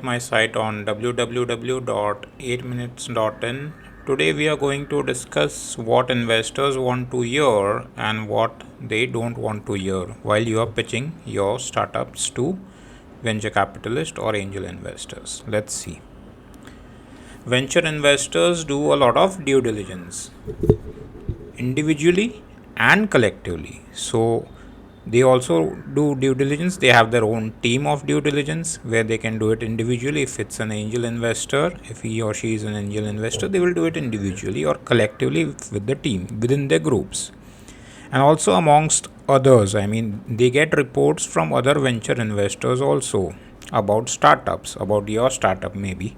My site on www.8minutes.in. Today we are going to discuss what investors want to hear and what they don't want to hear while you are pitching your startups to venture capitalists or angel investors. Let's see. Venture investors do a lot of due diligence individually and collectively. So they also do due diligence. They have their own team of due diligence where they can do it individually. If it's an angel investor, if he or she is an angel investor, they will do it individually or collectively with the team within their groups. And also amongst others, they get reports from other venture investors also about startups, about your startup maybe,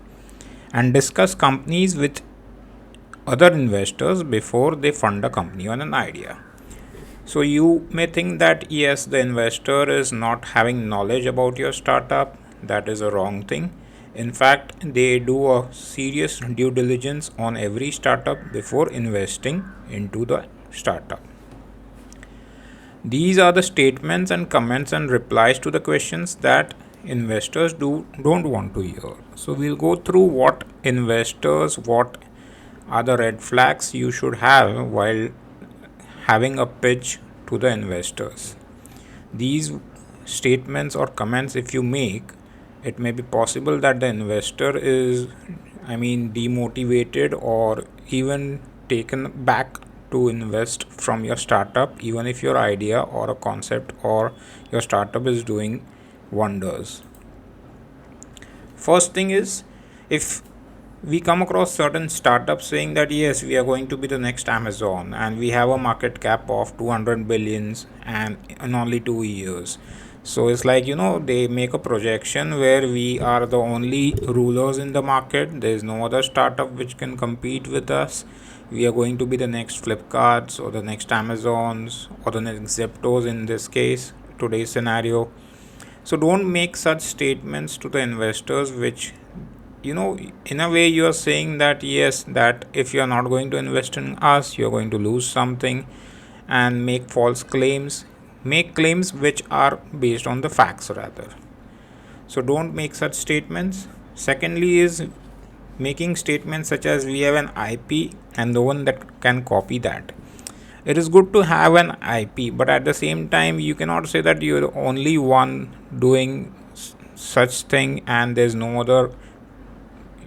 and discuss companies with other investors before they fund a company on an idea. So you may think that yes, the investor is not having knowledge about your startup. That is a wrong thing. In fact, they do a serious due diligence on every startup before investing into the startup. These are the statements and comments and replies to the questions that investors don't want to hear. So we'll go through what are the red flags you should have while having a pitch to the investors. These statements or comments, if you make, it may be possible that the investor is, demotivated or even taken back to invest from your startup, even if your idea or a concept or your startup is doing wonders. First thing is, if we come across certain startups saying that yes, we are going to be the next Amazon and we have a market cap of 200 billions and in only 2 years. So it's like, they make a projection where we are the only rulers in the market. There's no other startup which can compete with us. We are going to be the next Flipkarts or the next Amazons or the next Zeptos in this case, today's scenario. So don't make such statements to the investors, which, in a way you are saying that yes, that if you are not going to invest in us, you are going to lose something, and make false claims. Make claims which are based on the facts rather. So don't make such statements. Secondly is making statements such as we have an IP and no one that can copy that. It is good to have an IP, but at the same time you cannot say that you're the only one doing such thing and there's no other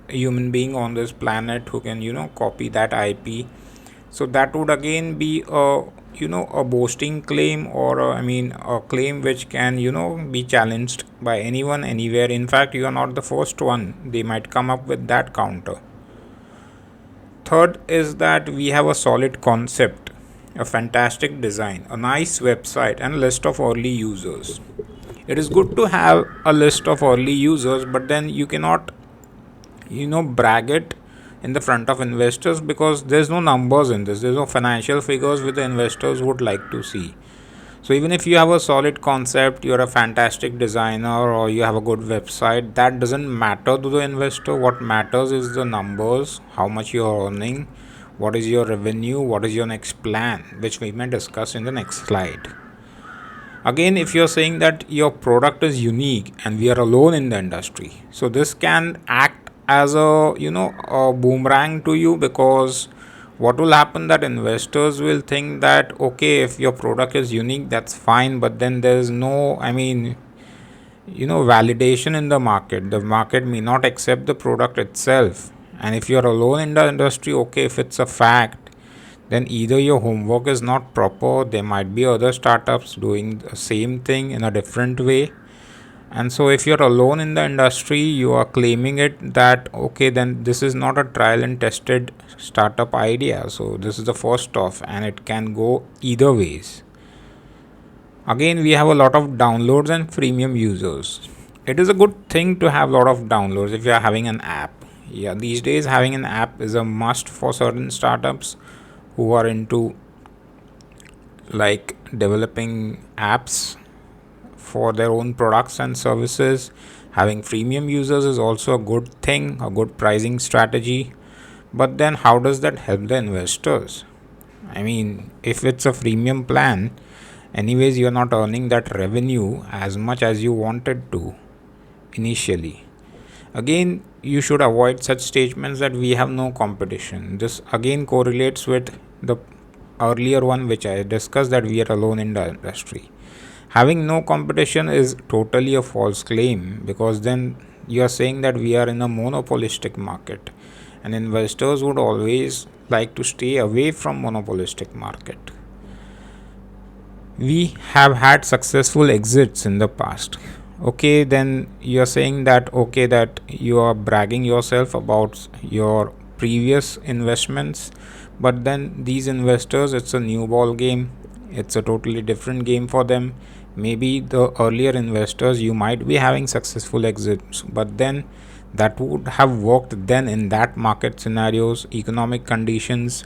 human being on this planet who can copy that IP. So that would again be a boasting claim, or a claim which can be challenged by anyone anywhere. In fact, you are not the first one. They might come up with that counter. Third is that we have a solid concept, a fantastic design, a nice website, and a list of early users. It is good to have a list of early users, but then you cannot brag it in the front of investors, because there's no numbers in this. There's no financial figures which the investors would like to see. So even if you have a solid concept, you're a fantastic designer, or you have a good website, that doesn't matter to the investor. What matters is the numbers, how much you're earning, what is your revenue, what is your next plan, which we may discuss in the next slide. Again, if you're saying that your product is unique and we are alone in the industry, so this can act as a boomerang to you, because what will happen that investors will think that okay, if your product is unique, that's fine, but then there's no validation in the market may not accept the product itself. And if you're alone in the industry, okay, if it's a fact, then either your homework is not proper, there might be other startups doing the same thing in a different way. And so if you're alone in the industry, you are claiming it that okay, then this is not a trial and tested startup idea, so this is the first off, and it can go either ways. Again, we have a lot of downloads and freemium users. It is a good thing to have a lot of downloads if you are having an app. Yeah, these days having an app is a must for certain startups who are into like developing apps for their own products and services. Having freemium users is also a good thing, a good pricing strategy. But then how does that help the investors? If it's a freemium plan, anyways you're not earning that revenue as much as you wanted to initially. Again, you should avoid such statements that we have no competition. This again correlates with the earlier one which I discussed, that we are alone in the industry. Having no competition is totally a false claim, because then you are saying that we are in a monopolistic market, and investors would always like to stay away from monopolistic market. We have had successful exits in the past. Okay, then you are saying that, okay, that you are bragging yourself about your previous investments, but then these investors, it's a new ball game, it's a totally different game for them. Maybe the earlier investors, you might be having successful exits, but then that would have worked then in that market scenarios, economic conditions,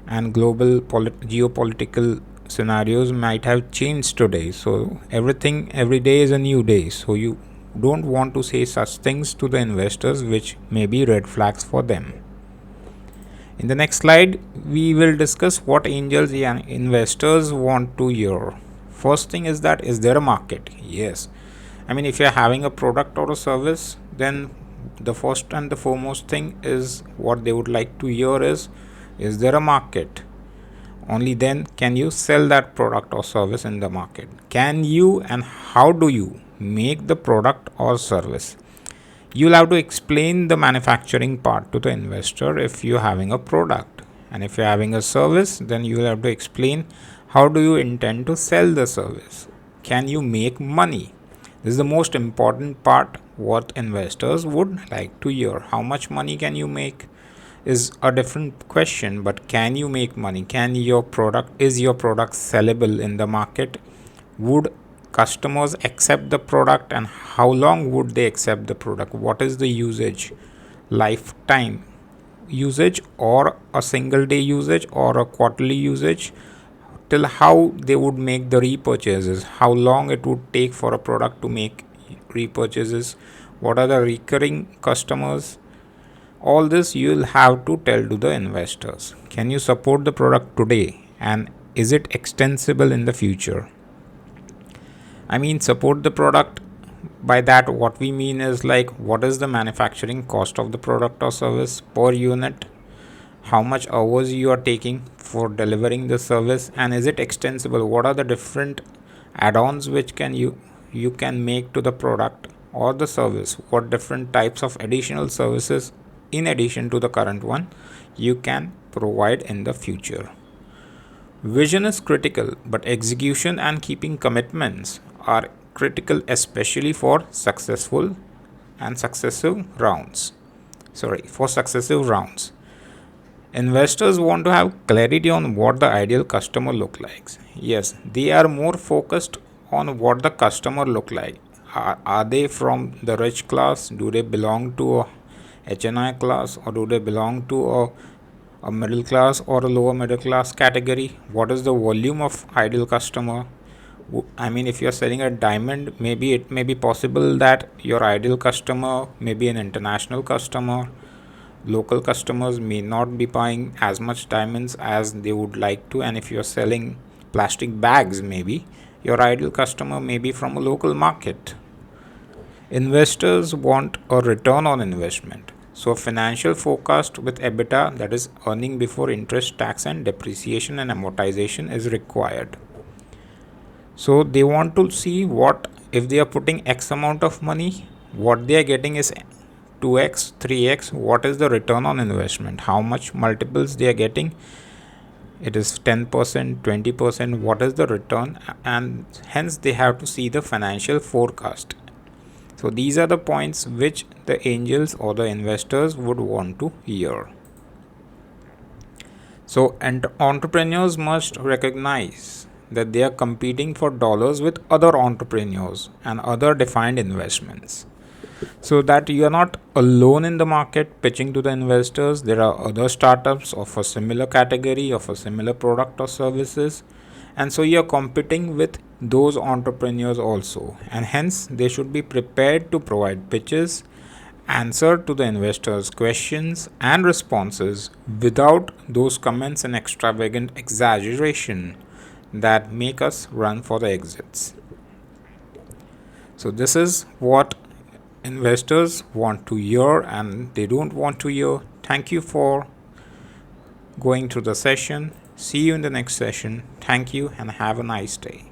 and global geopolitical scenarios might have changed today. So everything, every day is a new day. So you don't want to say such things to the investors which may be red flags for them. In the next slide, we will discuss what angels and investors want to hear. First thing is that, is there a market? Yes. I mean, if you're having a product or a service, then the first and the foremost thing is what they would like to hear is there a market? Only then can you sell that product or service in the market. Can you, and how do you make the product or service? You'll have to explain the manufacturing part to the investor if you're having a product, and if you're having a service, then you will have to explain how do you intend to sell the service. Can you make money? This is the most important part, what investors would like to hear. How much money can you make is a different question, but can you make money? Can your product, is your product sellable in the market? Would customers accept the product, and how long would they accept the product? What is the usage, lifetime usage, or a single day usage, or a quarterly usage? Till how they would make the repurchases, how long it would take for a product to make repurchases, what are the recurring customers? All this you will have to tell to the investors. Can you support the product today, and is it extensible in the future? I mean, support the product, by that what we mean is like, what is the manufacturing cost of the product or service per unit, how much hours you are taking for delivering the service, and is it extensible? What are the different add-ons which you can make to the product or the service? What different types of additional services in addition to the current one you can provide in the future? Vision is critical, but execution and keeping commitments are critical, especially for successful and successive rounds. For successive rounds. Investors want to have clarity on what the ideal customer look like. Yes, they are more focused on what the customer look like. Are they from the rich class? Do they belong to a HNI class, or do they belong to a middle class or a lower middle class category? What is the volume of ideal customer? I mean, if you're selling a diamond, maybe it may be possible that your ideal customer may be an international customer. Local customers may not be buying as much diamonds as they would like to, and if you're selling plastic bags, maybe your ideal customer may be from a local market. Investors want a return on investment. So, a financial forecast with EBITDA, that is earning before interest, tax, and depreciation and amortization, is required. So, they want to see what, if they are putting X amount of money, what they are getting is 2x, 3x. What is the return on investment? How much multiples they are getting? It is 10%, 20%. What is the return? And hence, they have to see the financial forecast. So these are the points which the angels or the investors would want to hear. So, and entrepreneurs must recognize that they are competing for dollars with other entrepreneurs and other defined investments. So that you are not alone in the market pitching to the investors. There are other startups of a similar category, of a similar product or services, and so you are competing with those entrepreneurs also, and hence they should be prepared to provide pitches, answer to the investors' questions and responses without those comments and extravagant exaggeration that make us run for the exits. So this is what investors want to hear and they don't want to hear. Thank you for going through the session. See you in the next session. Thank you and have a nice day.